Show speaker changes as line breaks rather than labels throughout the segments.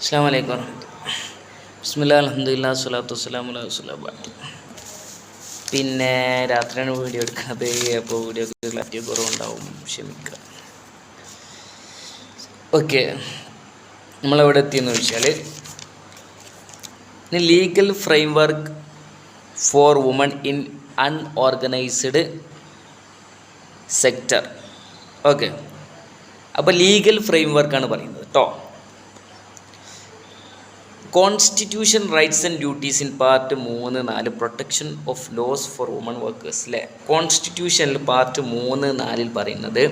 അസ്സലാമു അലൈക്കും വറഹ്മത്തുള്ളാഹി. ബിസ്മില്ലാഹി അൽഹംദുലില്ലാഹി സ്വലാത്തു വസ്സലാമു അലാ റസൂലില്ലാഹി. പിന്നെ രാത്രിയാണ് വീഡിയോ എടുക്കുന്നത്, അപ്പോൾ വീഡിയോക്ക് ക്ലാരിറ്റി കുറവുണ്ടാവും, ക്ഷമിക്കുക. ഓക്കെ, നമ്മളെവിടെ എത്തിയെന്ന് ചോദിച്ചാൽ legal framework for woman in unorganised sector. Okay, അപ്പോൾ ലീഗൽ ഫ്രെയിം വർക്കാണ് പറയുന്നത് കേട്ടോ. Constitution rights and duties in part 3, 4 protection of laws for woman workers അല്ലേ. കോൺസ്റ്റിറ്റ്യൂഷനിൽ പാർട്ട് 3, 4 പറയുന്നത്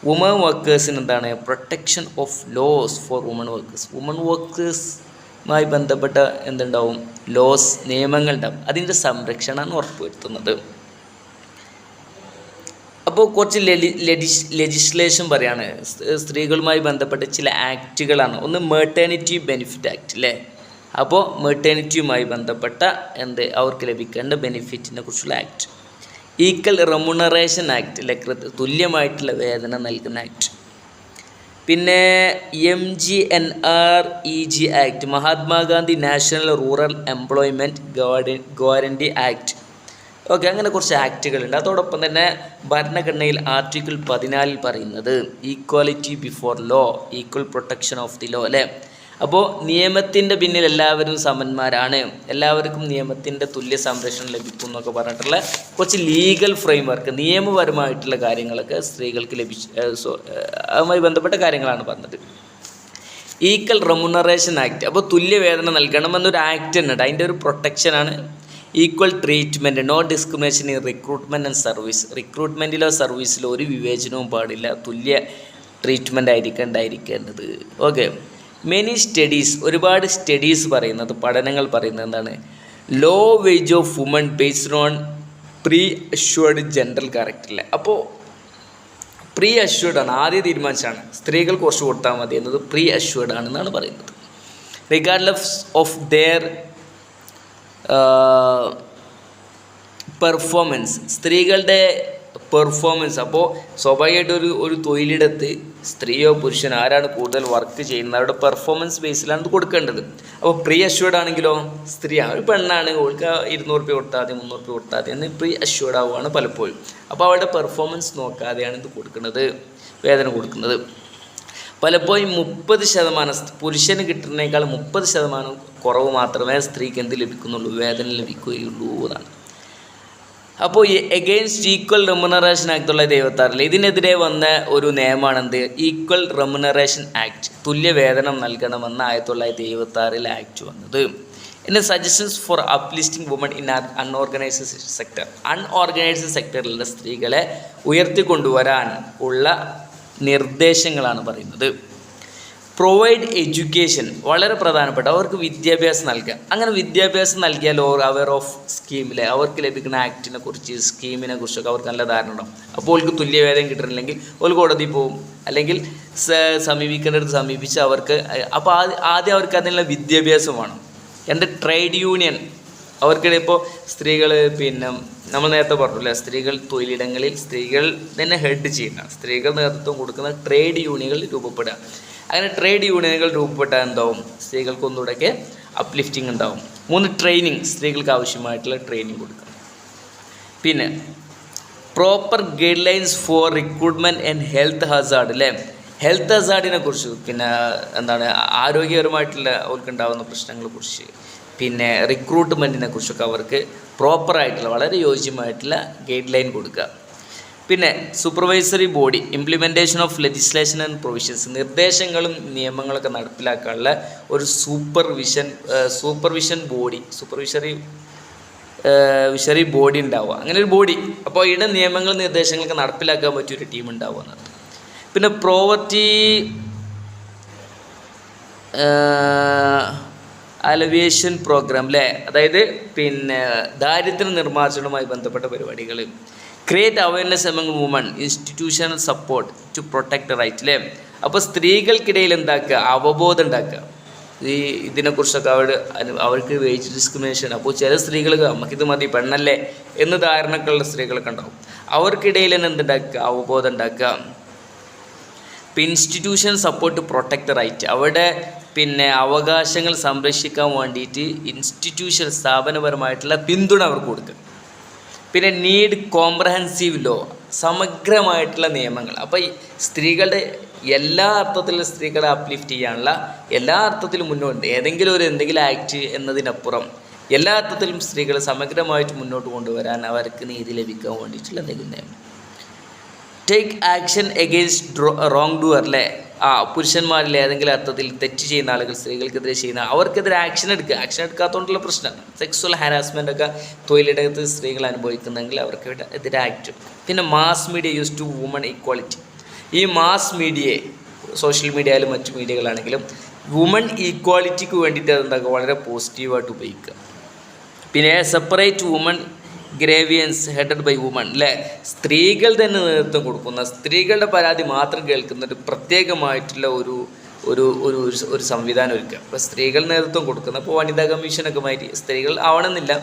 വുമൺ വർക്കേഴ്സിന് എന്താണ് protection of laws for woman workers. Woman വർക്കേഴ്സുമായി ബന്ധപ്പെട്ട എന്തുണ്ടാവും, ലോസ്, നിയമങ്ങളുണ്ടാവും, അതിൻ്റെ സംരക്ഷണമാണ് ഉറപ്പുവരുത്തുന്നത്. അപ്പോൾ കുറച്ച് ലെജിസ്ലേഷൻ പറയാണ്, സ്ത്രീകളുമായി ബന്ധപ്പെട്ട ചില ആക്റ്റുകളാണ്. ഒന്ന് മെർട്ടേണിറ്റി ബെനിഫിറ്റ് ആക്ട് അല്ലേ. അപ്പോൾ മെർട്ടേണിറ്റിയുമായി ബന്ധപ്പെട്ട അവർക്ക് ലഭിക്കേണ്ട ബെനിഫിറ്റിനെ കുറിച്ചുള്ള ആക്ട്. ഈക്വൽ റെമ്യൂണറേഷൻ ആക്ട് അല്ലെ, തുല്യമായിട്ടുള്ള വേതനം നൽകുന്ന ആക്ട്. പിന്നെ MGNREG act, Mahatma Gandhi national rural employment guarantee act. Okay, അങ്ങനെ കുറച്ച് ആക്റ്റുകളുണ്ട്. അതോടൊപ്പം തന്നെ ഭരണഘടനയിൽ ആർട്ടിക്കിൾ 14 പറയുന്നത് equality before law, equal protection of the law അല്ലേ. അപ്പോൾ നിയമത്തിൻ്റെ പിന്നിൽ എല്ലാവരും സമന്മാരാണ്, എല്ലാവർക്കും നിയമത്തിൻ്റെ തുല്യ സംരക്ഷണം ലഭിക്കും എന്നൊക്കെ പറഞ്ഞിട്ടുള്ള കുറച്ച് ലീഗൽ ഫ്രെയിം വർക്ക്, നിയമപരമായിട്ടുള്ള കാര്യങ്ങളൊക്കെ സ്ത്രീകൾക്ക് അതുമായി ബന്ധപ്പെട്ട കാര്യങ്ങളാണ് പറഞ്ഞത്. ഈക്വൽ റെമ്യൂണറേഷൻ ആക്ട്, അപ്പോൾ തുല്യവേതനം നൽകണമെന്നൊരു ആക്ട് ഉണ്ട്, അതിൻ്റെ ഒരു പ്രൊട്ടക്ഷനാണ്. Equal treatment, no discrimination in recruitment and service. റിക്രൂട്ട്മെൻറ്റിലോ സർവീസിലോ ഒരു വിവേചനവും പാടില്ല, തുല്യ ട്രീറ്റ്മെൻറ്റ് ഉണ്ടായിരിക്കേണ്ടത്. ഓക്കെ, മെനി സ്റ്റഡീസ്, ഒരുപാട് സ്റ്റഡീസ് പറയുന്നത്, പഠനങ്ങൾ പറയുന്നത് എന്താണ്, low wage of woman based on pre assured gender ക്യാരക്ടറിൽ. അപ്പോൾ പ്രീ അഷ്വേർഡ് ആണ്, ആദ്യം തീരുമാനിച്ചാണ് സ്ത്രീകൾ കുറച്ച് കൊടുത്താൽ മതി എന്നത് പ്രീ അഷ്വേർഡ് ആണെന്നാണ് പറയുന്നത്. റിഗാർഡ്ലെസ് ഓഫ് ദെയർ പെർഫോമൻസ്, സ്ത്രീകളുടെ പെർഫോമൻസ്. അപ്പോൾ സ്വാഭാവികമായിട്ട് ഒരു തൊഴിലിടത്ത് സ്ത്രീയോ പുരുഷനോ ആരാണ് കൂടുതൽ വർക്ക് ചെയ്യുന്നത്, അവരുടെ പെർഫോമൻസ് ബേസിലാണ് ഇത് കൊടുക്കേണ്ടത്. അപ്പോൾ പ്രീ അഷ്വേർഡ് ആണെങ്കിലോ, സ്ത്രീ ഒരു പെണ്ണാണ്, അവൾക്ക് 200 രൂപ കൊടുത്താൽ മതി, 300 രൂപ കൊടുത്താൽ മതി എന്ന് പ്രീ അഷ്വേർഡ് ആവുകയാണ് പലപ്പോഴും. അപ്പോൾ അവരുടെ പെർഫോമൻസ് നോക്കാതെയാണ് ഇത് കൊടുക്കുന്നത്, വേതനം കൊടുക്കുന്നത്. പലപ്പോഴും 30% പുരുഷന് കിട്ടുന്നതിനേക്കാൾ 30% കുറവ് മാത്രമേ സ്ത്രീക്ക് എന്ത് ലഭിക്കുന്നുള്ളൂ, വേതനം ലഭിക്കുകയുള്ളൂ എന്നാണ്. അപ്പോൾ എഗെയിൻസ്റ്റ് ഈക്വൽ റെമ്യൂണറേഷൻ ആക്ട് 1976 ഇതിനെതിരെ വന്ന ഒരു നിയമമാണെന്ത്, ഈക്വൽ റെമ്യൂണറേഷൻ ആക്ട്, തുല്യ വേതനം നൽകണമെന്ന 1976 ആക്ട് വന്നത്. പിന്നെ suggestions for uplifting woman in unorganised sector, unorganised സെക്ടറിലുള്ള സ്ത്രീകളെ ഉയർത്തിക്കൊണ്ടുവരാൻ ഉള്ള നിർദ്ദേശങ്ങളാണ് പറയുന്നത്. പ്രൊവൈഡ് എഡ്യൂക്കേഷൻ, വളരെ പ്രധാനപ്പെട്ട, അവർക്ക് വിദ്യാഭ്യാസം നൽകുക. അങ്ങനെ വിദ്യാഭ്യാസം നൽകിയാൽ അവെയർ ഓഫ് സ്കീമിലെ അവർക്ക് ലഭിക്കുന്ന ആക്ടിനെ കുറിച്ച്, സ്കീമിനെ കുറിച്ചൊക്കെ അവർക്ക് നല്ല ധാരണ ഉണ്ടാവും. അപ്പോൾ അവർക്ക് തുല്യവേതനം കിട്ടണില്ലെങ്കിൽ അവർ കോടതി പോവും, അല്ലെങ്കിൽ സമീപിക്കേണ്ടടുത്ത് സമീപിച്ച് അവർക്ക്. അപ്പോൾ ആദ്യം അവർക്ക് അതിനുള്ള വിദ്യാഭ്യാസം വേണം. എൻ്റെ ട്രേഡ് യൂണിയൻ അവർക്കിടെ ഇപ്പോൾ സ്ത്രീകൾ, പിന്നെ നമ്മൾ നേരത്തെ പറഞ്ഞില്ലേ, സ്ത്രീകൾ തൊഴിലിടങ്ങളിൽ സ്ത്രീകൾ തന്നെ ഹെഡ് ചെയ്യുന്ന, സ്ത്രീകൾ നേതൃത്വം കൊടുക്കുന്ന ട്രേഡ് യൂണിയനുകൾ രൂപപ്പെടുക. അങ്ങനെ ട്രേഡ് യൂണിയനുകൾ രൂപപ്പെട്ടാൽ എന്താവും, സ്ത്രീകൾക്ക് ഒന്നുകൂടെയൊക്കെ അപ്ലിഫ്റ്റിംഗ് ഉണ്ടാവും. 3 ട്രെയിനിങ്, സ്ത്രീകൾക്ക് ആവശ്യമായിട്ടുള്ള ട്രെയിനിങ് കൊടുക്കുക. പിന്നെ proper guide lines four recruitment and health Hazard അല്ലേ. ഹെൽത്ത് ഹസാർഡിനെ കുറിച്ച്, പിന്നെ ആരോഗ്യപരമായിട്ടുള്ള അവർക്ക് ഉണ്ടാകുന്ന പ്രശ്നങ്ങളെ കുറിച്ച്, പിന്നെ റിക്രൂട്ട്മെൻറ്റിനെ കുറിച്ചൊക്കെ അവർക്ക് പ്രോപ്പറായിട്ടുള്ള, വളരെ യോജ്യമായിട്ടുള്ള ഗൈഡ് ലൈൻ കൊടുക്കുക. പിന്നെ supervisory body, implementation of legislation and provisions, നിർദ്ദേശങ്ങളും നിയമങ്ങളൊക്കെ നടപ്പിലാക്കാനുള്ള ഒരു സൂപ്പർവിഷൻ ബോഡി, സൂപ്പർവിഷറി ബോഡി ഉണ്ടാവുക, അങ്ങനെ ഒരു ബോഡി. അപ്പോൾ ഇവിടെ നിയമങ്ങളും നിർദ്ദേശങ്ങളൊക്കെ നടപ്പിലാക്കാൻ പറ്റിയൊരു ടീം ഉണ്ടാവുക എന്നത്. പിന്നെ പ്രോവർട്ടി അലവിയേഷൻ പ്രോഗ്രാം അല്ലേ, അതായത് പിന്നെ ദാരിദ്ര്യ നിർമ്മാർജ്ജനവുമായി ബന്ധപ്പെട്ട പരിപാടികൾ. Create awareness among women, institutional support to protect right അല്ലേ. അപ്പോൾ സ്ത്രീകൾക്കിടയിൽ എന്താക്കുക, അവബോധം ഉണ്ടാക്കുക ഇതിനെക്കുറിച്ചൊക്കെ. അവർക്ക് വേജ് ഡിസ്ക്രിമിനേഷൻ, അപ്പോൾ ചില സ്ത്രീകൾ നമുക്കിത് മതി, പെണ്ണല്ലേ എന്ന് ധാരണക്കുള്ള സ്ത്രീകളൊക്കെ ഉണ്ടാവും. അവർക്കിടയിൽ തന്നെ എന്തുണ്ടാക്കുക, അവബോധം ഉണ്ടാക്കുക. ഇൻസ്റ്റിറ്റ്യൂഷൻ സപ്പോർട്ട് പ്രൊട്ടക്ട് റൈറ്റ്, അവിടെ പിന്നെ അവകാശങ്ങൾ സംരക്ഷിക്കാൻ വേണ്ടിയിട്ട് ഇൻസ്റ്റിറ്റ്യൂഷൻ സ്ഥാപനപരമായിട്ടുള്ള പിന്തുണ അവർക്ക് കൊടുക്കുക. പിന്നെ നീഡ് കോംപ്രഹെൻസീവ് ലോ, സമഗ്രമായിട്ടുള്ള നിയമങ്ങൾ. അപ്പോൾ ഈ സ്ത്രീകളുടെ എല്ലാ അർത്ഥത്തിലും സ്ത്രീകളെ അപ്ലിഫ്റ്റ് ചെയ്യാനുള്ള എല്ലാ അർത്ഥത്തിലും മുന്നോട്ട് ഏതെങ്കിലും എന്തെങ്കിലും ആക്ട് എന്നതിനപ്പുറം എല്ലാ അർത്ഥത്തിലും സ്ത്രീകളെ സമഗ്രമായിട്ട് മുന്നോട്ട് കൊണ്ടുവരാൻ അവർക്ക് നീതി ലഭിക്കാൻ വേണ്ടിയിട്ടുള്ള എന്തെങ്കിലും നിയമം. Take action against wrong doer, അല്ലേ? പുരുഷന്മാരിൽ ഏതെങ്കിലും അർത്ഥത്തിൽ തെറ്റ് ചെയ്യുന്ന ആളുകൾ സ്ത്രീകൾക്കെതിരെ ചെയ്യുന്ന അവർക്കെതിരെ ആക്ഷൻ എടുക്കുക. ആക്ഷൻ എടുക്കാത്തതുകൊണ്ടുള്ള പ്രശ്നമാണ്. സെക്സ്വൽ ഹാരാസ്മെൻ്റ് ഒക്കെ തൊഴിലിടത്ത് സ്ത്രീകൾ അനുഭവിക്കുന്നെങ്കിൽ അവർക്ക് എതിരെ ആക്ട്. പിന്നെ mass media use to women equality. ഈ മാസ് മീഡിയയെ സോഷ്യൽ മീഡിയയിലും മറ്റു മീഡിയകളാണെങ്കിലും വുമൺ ഈക്വാളിറ്റിക്ക് വേണ്ടിയിട്ട് അതെന്താക്കുക വളരെ പോസിറ്റീവായിട്ട് ഉപയോഗിക്കുക. പിന്നെ separate woman grievance headed by woman, അല്ലേ? സ്ത്രീകൾ തന്നെ നേതൃത്വം കൊടുക്കുന്ന, സ്ത്രീകളുടെ പരാതി മാത്രം കേൾക്കുന്ന ഒരു പ്രത്യേകമായിട്ടുള്ള ഒരു ഒരു ഒരു ഒരു സംവിധാനം ഒരുക്കുക. അപ്പോൾ സ്ത്രീകൾ നേതൃത്വം കൊടുക്കുന്ന, ഇപ്പോൾ വനിതാ കമ്മീഷനൊക്കെ മാറ്റി സ്ത്രീകൾ ആവണമെന്നില്ല,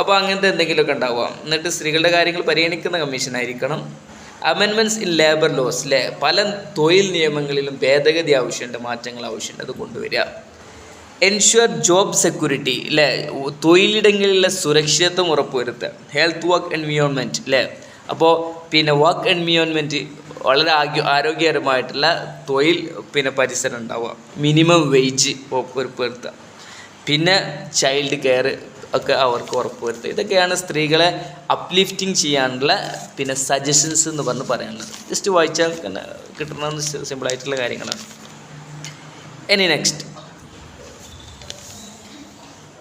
അപ്പോൾ അങ്ങനത്തെ എന്തെങ്കിലുമൊക്കെ ഉണ്ടാവുക. എന്നിട്ട് സ്ത്രീകളുടെ കാര്യങ്ങൾ പരിഗണിക്കുന്ന കമ്മീഷനായിരിക്കണം. അമെൻമെൻറ്റ്സ് ഇൻ ലേബർ ലോസ്, അല്ലേ? പല തൊഴിൽ നിയമങ്ങളിലും ഭേദഗതി ആവശ്യമുണ്ട്, മാറ്റങ്ങൾ ആവശ്യമുണ്ട്, അത് കൊണ്ടുവരിക. എൻഷുവർ ജോബ് സെക്യൂരിറ്റി, അല്ലേ? തൊഴിലിടങ്ങളിലെ സുരക്ഷിതത്വം ഉറപ്പുവരുത്തുക. ഹെൽത്ത് വർക്ക് എൻവിയോൺമെൻറ്റ്, അല്ലേ? അപ്പോൾ പിന്നെ വർക്ക് എൻവിയോൺമെൻറ്റ് വളരെ ആരോഗ്യകരമായിട്ടുള്ള തൊഴിൽ പരിസരം ഉണ്ടാവുക. മിനിമം വെയ്ജ് ഉറപ്പുവരുത്തുക. പിന്നെ ചൈൽഡ് കെയർ ഒക്കെ അവർക്ക് ഉറപ്പുവരുത്തുക. ഇതൊക്കെയാണ് സ്ത്രീകളെ അപ്ലിഫ്റ്റിംഗ് ചെയ്യാനുള്ള സജഷൻസ് എന്ന് പറയാനുള്ളത്. ജസ്റ്റ് വായിച്ചാൽ കിട്ടുന്ന സിമ്പിളായിട്ടുള്ള കാര്യങ്ങളാണ്. ഇനി നെക്സ്റ്റ്